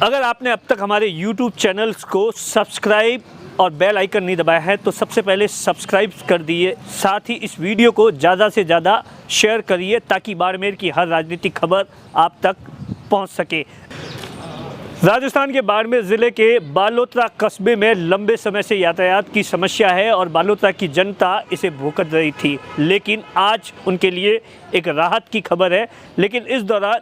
अगर आपने अब तक हमारे YouTube चैनल्स को सब्सक्राइब और बेल आइकन नहीं दबाया है तो सबसे पहले सब्सक्राइब कर दिए, साथ ही इस वीडियो को ज़्यादा से ज़्यादा शेयर करिए ताकि बाड़मेर की हर राजनीतिक खबर आप तक पहुंच सके। राजस्थान के बाड़मेर ज़िले के बालोतरा कस्बे में लंबे समय से यातायात की समस्या है और बालोतरा की जनता इसे भुगत रही थी, लेकिन आज उनके लिए एक राहत की खबर है। लेकिन इस दौरान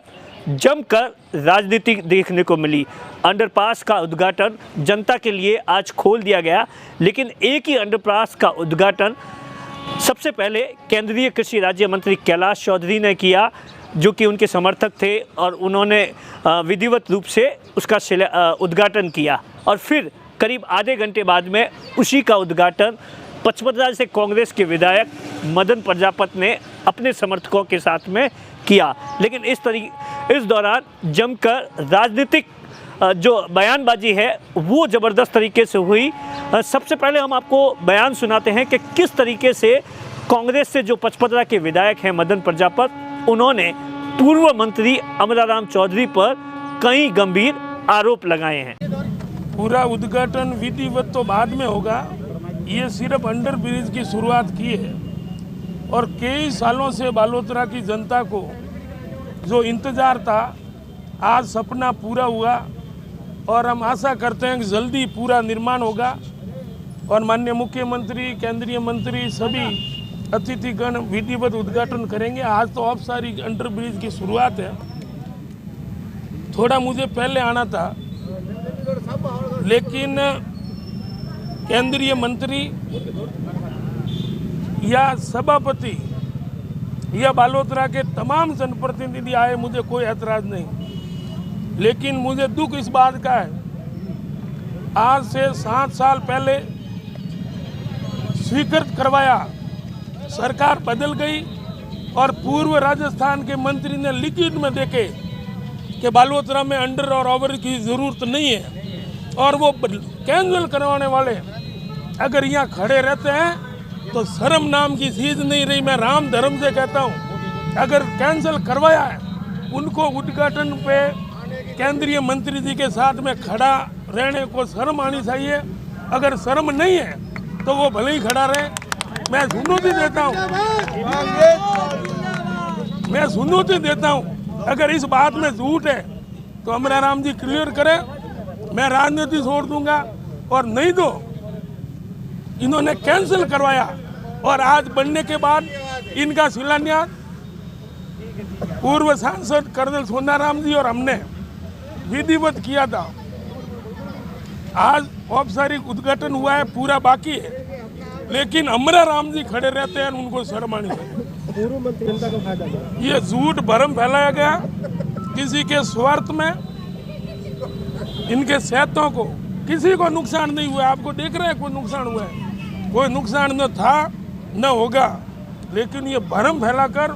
जमकर राजनीति देखने को मिली। अंडरपास का उद्घाटन जनता के लिए आज खोल दिया गया, लेकिन एक ही अंडरपास का उद्घाटन सबसे पहले केंद्रीय कृषि राज्य मंत्री कैलाश चौधरी ने किया, जो कि उनके समर्थक थे, और उन्होंने विधिवत रूप से उसका उद्घाटन किया। और फिर करीब आधे घंटे बाद में उसी का उद्घाटन पचपदरा से कांग्रेस के विधायक मदन प्रजापत ने अपने समर्थकों के साथ में किया। लेकिन इस दौरान जमकर राजनीतिक जो बयानबाजी है वो ज़बरदस्त तरीके से हुई। सबसे पहले हम आपको बयान सुनाते हैं कि किस तरीके से कांग्रेस से जो पचपदरा के विधायक हैं मदन प्रजापत, उन्होंने पूर्व मंत्री अमराराम चौधरी पर कई गंभीर आरोप लगाए हैं। पूरा उद्घाटन विधिवत तो बाद में होगा, ये सिर्फ अंडर ब्रिज की शुरुआत की है और कई सालों से बालोतरा की जनता को जो इंतज़ार था, आज सपना पूरा हुआ और हम आशा करते हैं कि जल्दी पूरा निर्माण होगा और माननीय मुख्यमंत्री, केंद्रीय मंत्री, सभी अतिथिगण विधिवत उद्घाटन करेंगे। आज तो औपचारिक अंडर ब्रिज की शुरुआत है। थोड़ा मुझे पहले आना था, लेकिन केंद्रीय मंत्री या सभापति या बालोतरा के तमाम जनप्रतिनिधि आए, मुझे कोई ऐतराज़ नहीं। लेकिन मुझे दुख इस बात का है, आज से 7 साल पहले स्वीकृत करवाया, सरकार बदल गई और पूर्व राजस्थान के मंत्री ने लिखित में देखे कि बालोतरा में अंडर और ओवर की ज़रूरत नहीं है, और वो कैंसिल करवाने वाले अगर यहाँ खड़े रहते हैं तो शर्म नाम की चीज़ नहीं रही। मैं राम धर्म से कहता हूँ, अगर कैंसिल करवाया है उनको उद्घाटन पे केंद्रीय मंत्री जी के साथ में खड़ा रहने को शर्म आनी चाहिए। अगर शर्म नहीं है तो वो भले ही खड़ा रहे। मैं चुनौती देता हूँ, अगर इस बात में झूठ है तो अमराराम जी क्लियर करें, मैं राजनीति छोड़ दूंगा। और नहीं तो इन्होंने कैंसिल करवाया और आज बनने के बाद इनका शिलान्यास पूर्व सांसद कर्नल सोनाराम जी और हमने विधिवत किया था। आज औपचारिक उद्घाटन हुआ है, पूरा बाकी है, लेकिन अमराराम जी खड़े रहते हैं, उनको शर्म आनी चाहिए। ये झूठ भरम फैलाया गया किसी के स्वार्थ में, इनके सेहतों को किसी को नुकसान नहीं हुआ। आपको देख रहे हैं कोई नुकसान हुआ है? कोई नुकसान न था न होगा, लेकिन ये भरम फैलाकर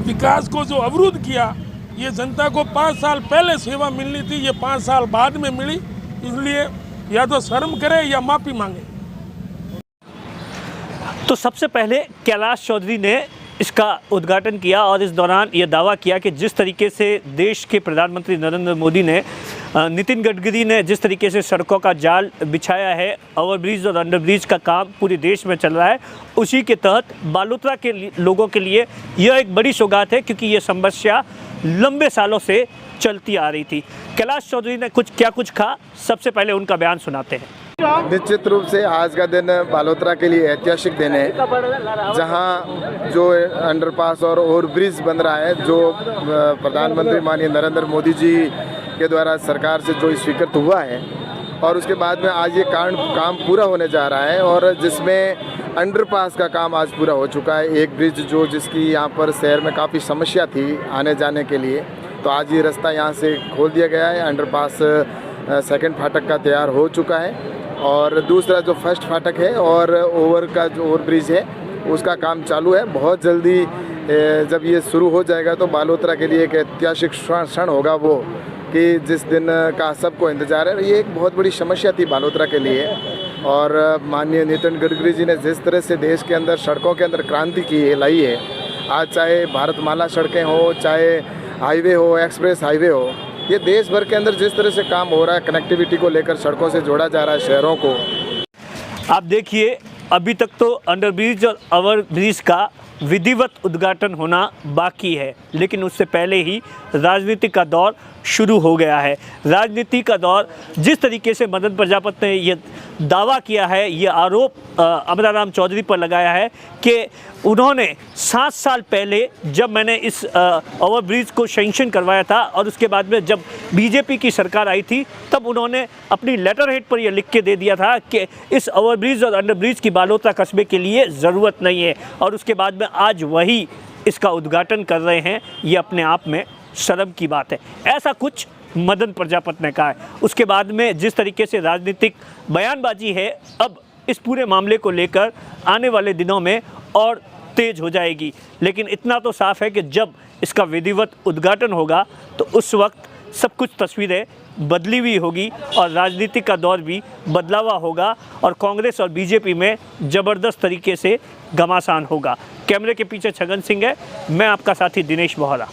विकास को जो अवरुद्ध किया, ये जनता को 5 साल पहले सेवा मिलनी थी, ये 5 साल बाद में मिली। इसलिए या तो शर्म करे या माफ़ी मांगे। तो सबसे पहले कैलाश चौधरी ने इसका उद्घाटन किया और इस दौरान ये दावा किया कि जिस तरीके से देश के प्रधानमंत्री नरेंद्र मोदी ने, नितिन गडकरी ने जिस तरीके से सड़कों का जाल बिछाया है, ओवरब्रिज और अंडरब्रिज का काम पूरे देश में चल रहा है, उसी के तहत बालोतरा के लोगों के लिए यह एक बड़ी सौगात है, क्योंकि ये समस्या लंबे सालों से चलती आ रही थी। कैलाश चौधरी ने कुछ कहा, सबसे पहले उनका बयान सुनाते हैं। निश्चित रूप से आज का दिन बालोतरा के लिए ऐतिहासिक दिन है, जहां जो अंडरपास और ओवरब्रिज बन रहा है, जो प्रधानमंत्री माननीय नरेंद्र मोदी जी के द्वारा सरकार से जो स्वीकृत हुआ है, और उसके बाद में आज ये काम पूरा होने जा रहा है, और जिसमें अंडरपास का काम आज पूरा हो चुका है। एक ब्रिज जिसकी यहाँ पर शहर में काफ़ी समस्या थी आने जाने के लिए, तो आज ये रास्ता यहाँ से खोल दिया गया है। अंडरपास सेकंड फाटक का तैयार हो चुका है, और दूसरा जो फर्स्ट फाटक है और ओवर ब्रिज है उसका काम चालू है। बहुत जल्दी जब ये शुरू हो जाएगा तो बालोतरा के लिए एक ऐतिहासिक क्षण होगा, वो कि जिस दिन का सबको इंतज़ार है। ये एक बहुत बड़ी समस्या थी बालोतरा के लिए, और माननीय नितिन गडकरी जी ने जिस तरह से देश के अंदर सड़कों के अंदर क्रांति लाई है, आज चाहे भारतमाला सड़कें हो, चाहे हाईवे हो, एक्सप्रेस हाईवे हो, ये देश भर के अंदर जिस तरह से काम हो रहा है, कनेक्टिविटी को लेकर सड़कों से जोड़ा जा रहा है शहरों को। आप देखिए, अभी तक तो अंडरब्रिज और ओवर ब्रिज का विधिवत उद्घाटन होना बाकी है, लेकिन उससे पहले ही राजनीति का दौर शुरू हो गया है। राजनीति का दौर, जिस तरीके से मदन प्रजापति ने ये दावा किया है, ये आरोप अमराराम चौधरी पर लगाया है कि उन्होंने 7 साल पहले जब मैंने इस ओवरब्रिज को सैंक्शन करवाया था और उसके बाद में जब बीजेपी की सरकार आई थी तब उन्होंने अपनी लेटर हेड पर यह लिख के दे दिया था कि इस ओवरब्रिज और अंडरब्रिज की बालोतरा कस्बे के लिए ज़रूरत नहीं है, और उसके बाद में आज वही इसका उद्घाटन कर रहे हैं। ये अपने आप में शर्म की बात है। ऐसा कुछ मदन प्रजापति ने कहा है। उसके बाद में जिस तरीके से राजनीतिक बयानबाजी है, अब इस पूरे मामले को लेकर आने वाले दिनों में और तेज हो जाएगी। लेकिन इतना तो साफ है कि जब इसका विधिवत उद्घाटन होगा तो उस वक्त सब कुछ तस्वीरें बदली हुई होगी और राजनीति का दौर भी बदलावा होगा और कांग्रेस और बीजेपी में ज़बरदस्त तरीके से घमासान होगा। कैमरे के पीछे छगन सिंह है, मैं आपका साथी दिनेश बोहरा।